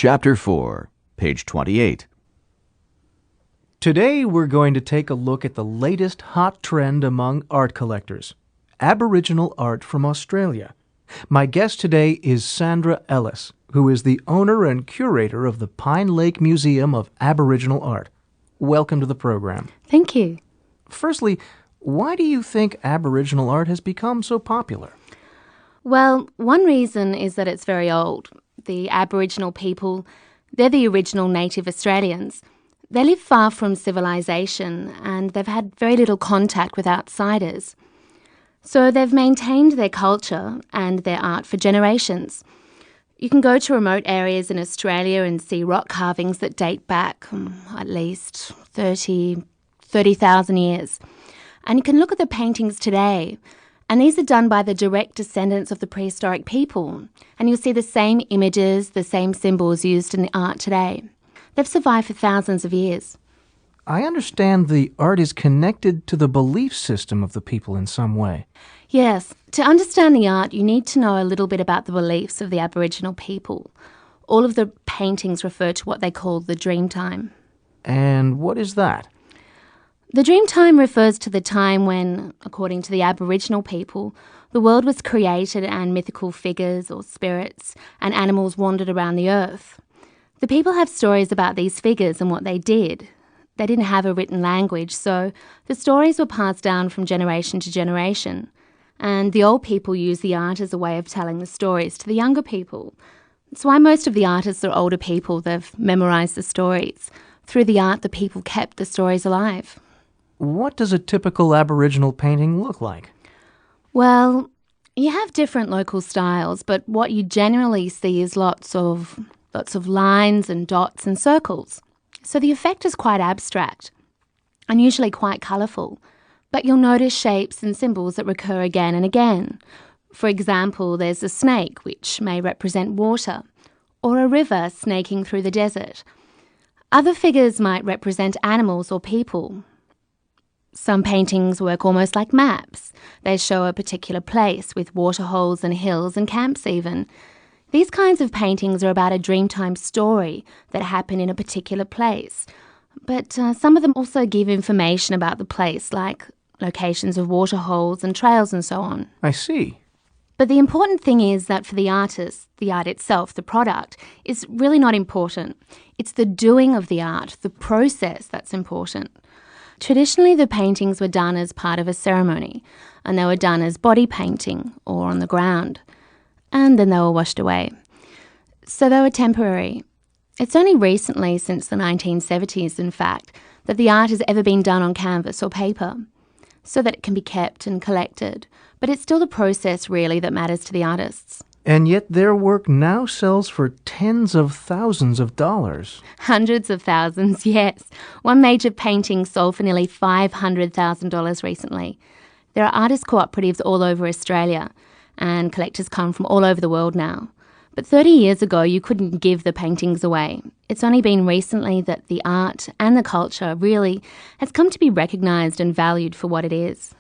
Chapter 4, page 28. Today we're going to take a look at the latest hot trend among art collectors, Aboriginal art from Australia. My guest today is Sandra Ellis, who is the owner and curator of the Pine Lake Museum of Aboriginal Art. Welcome to the program. Thank you. Firstly, why do you think Aboriginal art has become so popular? Well, one reason is that it's very old. The Aboriginal people, they're the original native Australians. They live far from civilization and they've had very little contact with outsiders. So they've maintained their culture and their art for generations. You can go to remote areas in Australia and see rock carvings that date back at least 30,000 years. And you can look at the paintings today, and these are done by the direct descendants of the prehistoric people. And you'll see the same images, the same symbols used in the art today. They've survived for thousands of years. I understand the art is connected to the belief system of the people in some way. Yes, to understand the art, you need to know a little bit about the beliefs of the Aboriginal people. All of the paintings refer to what they call the dream time. And what is that? The dream time refers to the time when, according to the Aboriginal people, the world was created and mythical figures or spirits and animals wandered around the earth. The people have stories about these figures and what they did. They didn't have a written language, so the stories were passed down from generation to generation. And the old people use the art as a way of telling the stories to the younger people. That's why most of the artists are older people. They've memorised the stories. Through the art, the people kept the stories alive. What does a typical Aboriginal painting look like? Well, you have different local styles, but what you generally see is lots of lines and dots and circles. So the effect is quite abstract and usually quite colourful, but you'll notice shapes and symbols that recur again and again. For example, there's a snake, which may represent water, or a river snaking through the desert. Other figures might represent animals or people. Some paintings work almost like maps. They show a particular place with waterholes and hills and camps even. These kinds of paintings are about a dreamtime story that happened in a particular place. But some of them also give information about the place, like locations of waterholes and trails and so on. I see. But the important thing is that for the artist, the art itself, the product, is really not important. It's the doing of the art, the process that's important. Traditionally, the paintings were done as part of a ceremony, and they were done as body painting or on the ground, and then they were washed away. So they were temporary. It's only recently, since the 1970s in fact, that the art has ever been done on canvas or paper, so that it can be kept and collected. But it's still the process really that matters to the artists. And yet their work now sells for tens of thousands of dollars. Hundreds of thousands, yes. One major painting sold for nearly $500,000 recently. There are artist cooperatives all over Australia, and collectors come from all over the world now. But 30 years ago, you couldn't give the paintings away. It's only been recently that the art and the culture really has come to be recognised and valued for what it is.